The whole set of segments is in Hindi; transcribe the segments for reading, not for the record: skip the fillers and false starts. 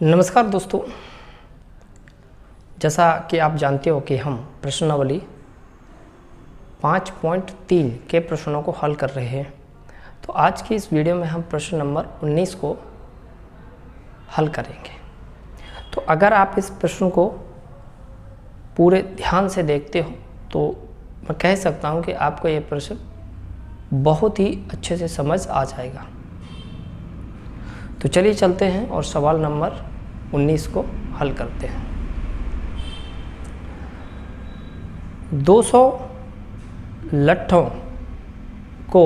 नमस्कार दोस्तों, जैसा कि आप जानते हो कि हम प्रश्नावली 5.3 के प्रश्नों को हल कर रहे हैं। तो आज की इस वीडियो में हम प्रश्न नंबर 19 को हल करेंगे। तो अगर आप इस प्रश्न को पूरे ध्यान से देखते हो तो मैं कह सकता हूं कि आपको ये प्रश्न बहुत ही अच्छे से समझ आ जाएगा। तो चलिए चलते हैं और सवाल नंबर 19 को हल करते हैं। 200 लट्ठों को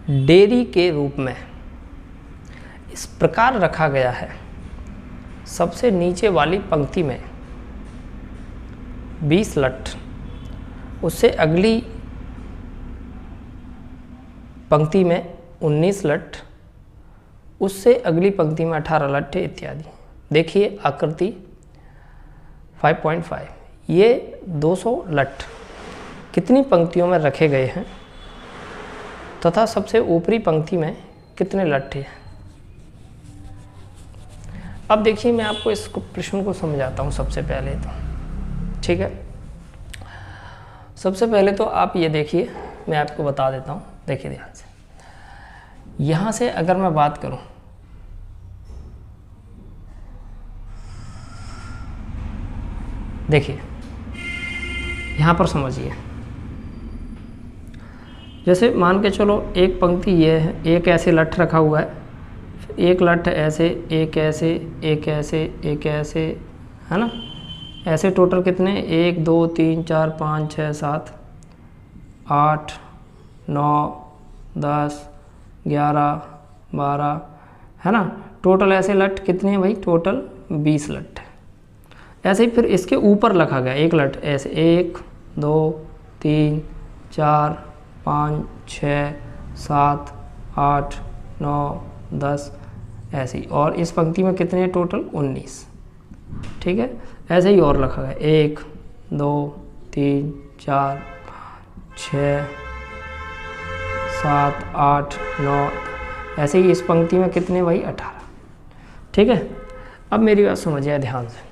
डेयरी के रूप में इस प्रकार रखा गया है। सबसे नीचे वाली पंक्ति में 20 लट्ठ, उससे अगली पंक्ति में 19 लट्ठ, उससे अगली पंक्ति में 18 लट्ठे इत्यादि। देखिए आकृति 5.5। ये 200 लट्ठ कितनी पंक्तियों में रखे गए हैं तथा सबसे ऊपरी पंक्ति में कितने लट्ठे हैं। अब देखिए मैं आपको इस प्रश्न को समझाता हूँ। सबसे पहले तो ठीक है, सबसे पहले तो आप ये देखिए, मैं आपको बता देता हूँ। देखिए ध्यान से, यहाँ से अगर मैं बात करूँ, देखिए यहाँ पर समझिए। जैसे मान के चलो एक पंक्ति ये है, एक ऐसे लट्ठ रखा हुआ है, एक लट्ठ ऐसे, एक ऐसे, एक ऐसे, एक ऐसे, है ना। ऐसे टोटल कितने, 1 2 3 4 5 6 7 8 9 10 11 12, है ना। टोटल ऐसे लट्ठ कितने हैं भाई, टोटल 20 लट्ठ है। ऐसे ही फिर इसके ऊपर रखा गया एक लट्ठ ऐसे, 1 2 3 4 5 6 7 8 9 10 ऐसे ही। और इस पंक्ति में कितने हैं, टोटल 19। ठीक है, ऐसे ही और रखा गया 1 2 3 4 6 7 8 9, ऐसे ही इस पंक्ति में कितने भाई, 18। ठीक है, अब मेरी बात समझिए ध्यान से।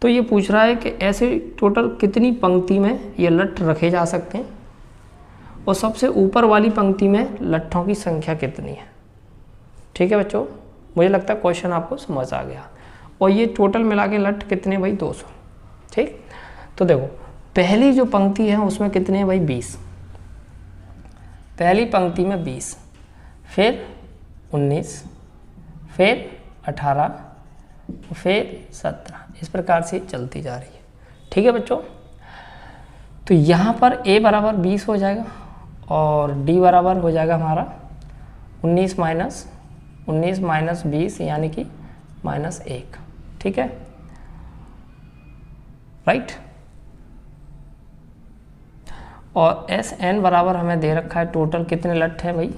तो ये पूछ रहा है कि ऐसे टोटल कितनी पंक्ति में ये लट्ठ रखे जा सकते हैं और सबसे ऊपर वाली पंक्ति में लट्ठों की संख्या कितनी है। ठीक है बच्चों, मुझे लगता है क्वेश्चन आपको समझ आ गया। और ये टोटल मिला के लट्ठ कितने भाई, 200। ठीक, तो देखो पहली जो पंक्ति है उसमें कितने भाई, 20। पहली पंक्ति में 20, फिर 19, फिर 18, फिर 17, इस प्रकार से चलती जा रही है। ठीक है बच्चों, तो यहाँ पर a बराबर 20 हो जाएगा और d बराबर हो जाएगा हमारा 19 माइनस 20 यानी कि -1। ठीक है, राइट। और SN बराबर हमें दे रखा है टोटल कितने लट्ठ है भाई,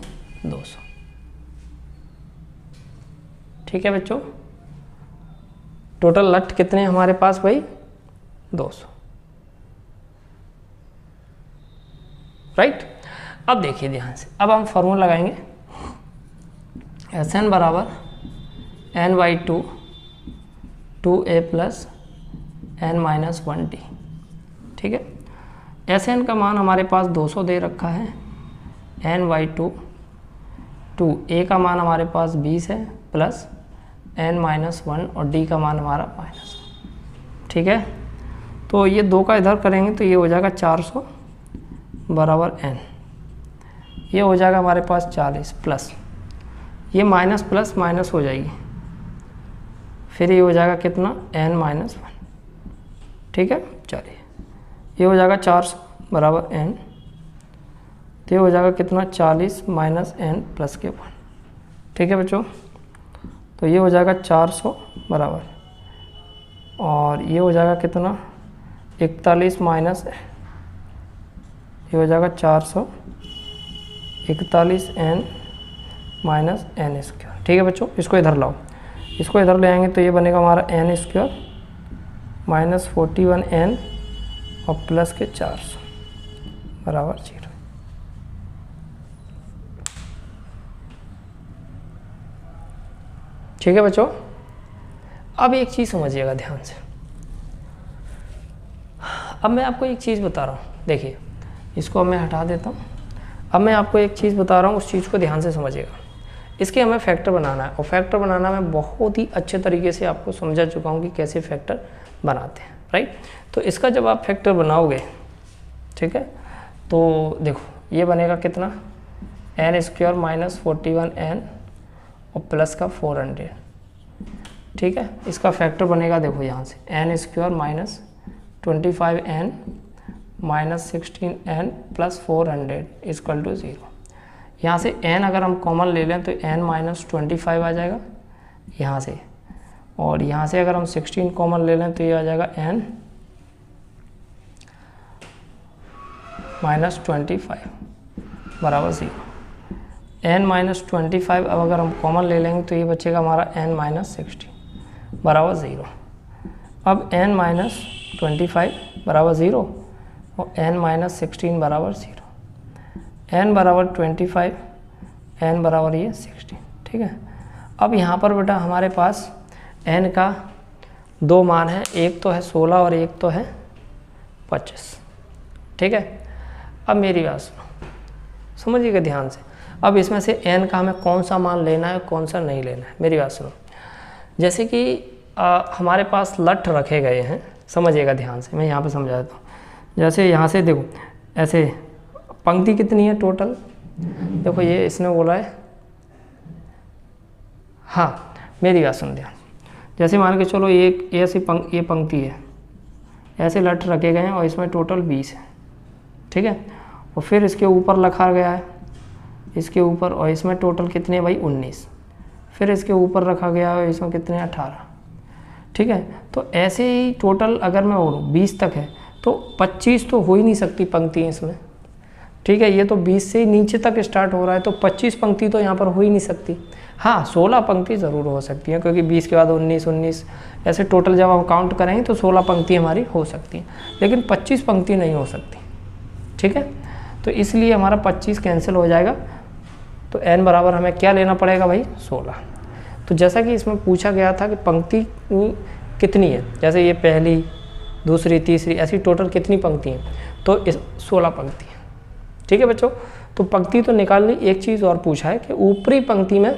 200। ठीक है बच्चों, टोटल लट्ठ कितने हैं हमारे पास भाई, 200। राइट। अब देखिए ध्यान से, अब हम फॉर्मूला लगाएंगे। SN बराबर n/2 2a प्लस n-1t। ठीक है, SN का मान हमारे पास 200 दे रखा है, n/2 2a का मान हमारे पास 20 है प्लस n-1 और d का मान हमारा -1। ठीक है, तो ये दो का इधर करेंगे तो ये हो जाएगा 400 बराबर n, ये हो जाएगा हमारे पास 40 प्लस ये माइनस प्लस माइनस हो जाएगी, फिर ये हो जाएगा कितना, n-1। ठीक है, चलिए ये हो जाएगा 400 बराबर n, तो ये हो जाएगा कितना, 40 माइनस n प्लस के 1। ठीक है बच्चों, तो ये हो जाएगा 400 बराबर, और ये हो जाएगा कितना, 41 माइनस, ये हो जाएगा 441 n माइनस n स्क्वायर। ठीक है बच्चों, इसको इधर लाओ, इसको इधर ले आएंगे तो ये बनेगा हमारा n स्क्वायर माइनस 41 n और प्लस के 400 बराबर 0। ठीक है बच्चों, अब एक चीज़ समझिएगा ध्यान से, अब मैं आपको एक चीज़ बता रहा हूँ, देखिए इसको मैं हटा देता हूँ। अब मैं आपको एक चीज़ बता रहा हूँ, उस चीज़ को ध्यान से समझिएगा। इसके हमें फैक्टर बनाना है, और फैक्टर बनाना मैं बहुत ही अच्छे तरीके से आपको समझा चुका हूँ कि कैसे फैक्टर बनाते हैं, राइट। तो इसका जब आप फैक्टर बनाओगे, ठीक है, तो देखो ये बनेगा कितना, n स्क्वायर माइनस 41n और प्लस का 400, ठीक है। इसका फैक्टर बनेगा देखो यहाँ से n square minus 25n minus 16n plus 400 equal to 0। यहाँ से n अगर हम कॉमन ले लें तो n माइनस 25 आ जाएगा यहाँ से, और यहाँ से अगर हम 16 कॉमन ले लें तो ये आ जाएगा n माइनस 25 बराबर 0। n माइनस 25 अब अगर हम कॉमन ले लेंगे तो ये बचेगा हमारा n माइनस 60 बराबर 0। अब n माइनस 25 बराबर 0 और n माइनस 16 बराबर 0, n बराबर 25, n बराबर ये 60, ठीक है। अब यहाँ पर बेटा हमारे पास n का दो मान है, एक तो है 16 और एक तो है 25, ठीक है। अब मेरी बात सुनो, समझिएगा ध्यान से। अब इसमें से n का हमें कौन सा मान लेना है, कौन सा नहीं लेना है, मेरी बात सुनो। जैसे कि हमारे पास लठ रखे गए हैं, समझिएगा ध्यान से, मैं यहाँ पे समझा देता हूँ। जैसे यहाँ से देखो, ऐसे पंक्ति कितनी है टोटल, देखो ये इसने बोला है, हाँ मेरी बात सुन ध्यान। जैसे मान के चलो एक ऐसी ये पंक्ति है, ऐसे लठ रखे गए हैं और इसमें टोटल 20 है, ठीक है। और फिर इसके ऊपर रखा गया है, इसके ऊपर, और इसमें टोटल कितने भाई 19, फिर इसके ऊपर रखा गया है, इसमें कितने 18, ठीक है। तो ऐसे ही टोटल अगर मैं बोलूँ 20 तक है तो 25 तो हो ही नहीं सकती पंक्ति इसमें, ठीक है। ये तो 20 से ही नीचे तक स्टार्ट हो रहा है, तो 25 पंक्ति तो यहाँ पर हो ही नहीं सकती। हाँ 16 पंक्ति ज़रूर हो सकती हैं, क्योंकि 20 के बाद 19 ऐसे टोटल जब हम काउंट करेंगे तो 16 पंक्ति हमारी हो सकती हैं, लेकिन 25 पंक्ति नहीं हो सकती, ठीक है। तो इसलिए हमारा 25 कैंसिल हो जाएगा, तो n बराबर हमें क्या लेना पड़ेगा भाई 16। तो जैसा कि इसमें पूछा गया था कि पंक्ति कितनी है, जैसे ये पहली दूसरी तीसरी ऐसी टोटल कितनी पंक्ति हैं, तो इस 16 पंक्ति हैं, ठीक है बच्चों। तो पंक्ति तो निकालनी, एक चीज़ और पूछा है कि ऊपरी पंक्ति में,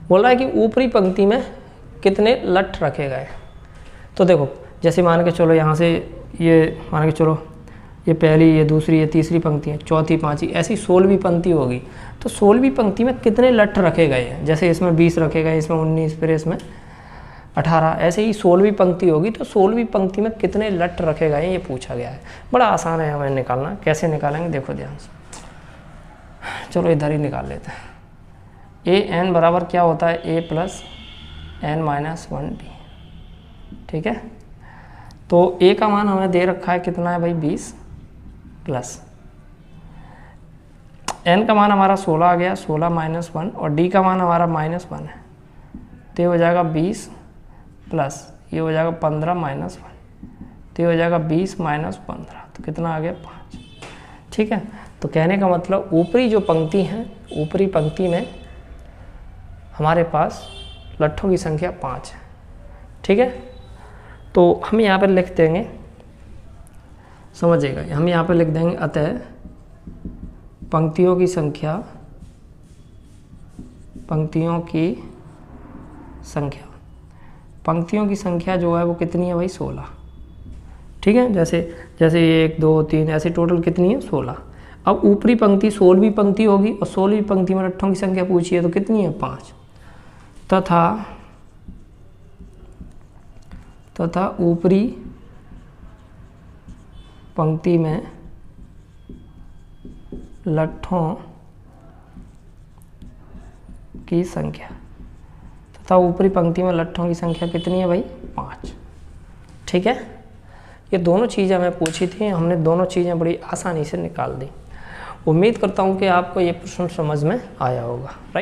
बोल रहा है कि ऊपरी पंक्ति में कितने लठ रखे गए। तो देखो जैसे मान के चलो यहाँ से ये मान के चलो ये पहली, ये दूसरी, ये तीसरी पंक्ति है, चौथी, पांचवी, ऐसी 16वीं पंक्ति होगी। तो 16वीं पंक्ति में कितने लठ रखे गए हैं, जैसे इसमें 20 रखे गए, इसमें 19, फिर इसमें 18, ऐसे ही 16वीं पंक्ति होगी। तो 16वीं पंक्ति में कितने लठ रखे गए ये पूछा गया है। बड़ा आसान है हमें निकालना, कैसे निकालेंगे देखो ध्यान से। चलो इधर ही निकाल लेते हैं। ए n बराबर क्या होता है, a plus n minus 1t, ठीक है। तो a का मान हमें दे रखा है कितना है भाई 20, प्लस n का मान हमारा 16 आ गया, 16 माइनस 1, और d का मान हमारा माइनस 1 है, तो ये हो जाएगा 20 प्लस ये हो जाएगा 15 माइनस 1, तो ये हो जाएगा 20 माइनस 15, तो कितना आ गया 5, ठीक है। तो कहने का मतलब ऊपरी जो पंक्ति है, ऊपरी पंक्ति में हमारे पास लट्ठों की संख्या 5 है, ठीक है। तो हम यहाँ पर लिख देंगे, समझिएगा, हम यहाँ पर लिख देंगे अतः पंक्तियों की संख्या, पंक्तियों की संख्या जो है वो कितनी है भाई 16, ठीक है। जैसे जैसे 1 2 3 ऐसे टोटल कितनी है 16। अब ऊपरी पंक्ति 16वीं पंक्ति होगी, और 16वीं पंक्ति में लट्ठों की संख्या पूछी है तो कितनी है 5, तथा ऊपरी पंक्ति में लट्ठों की संख्या, तथा ऊपरी पंक्ति में लट्ठों की संख्या कितनी है भाई 5, ठीक है। ये दोनों चीज़ें हमें पूछी थी, हमने दोनों चीज़ें बड़ी आसानी से निकाल दी। उम्मीद करता हूँ कि आपको ये प्रश्न समझ में आया होगा, राइट।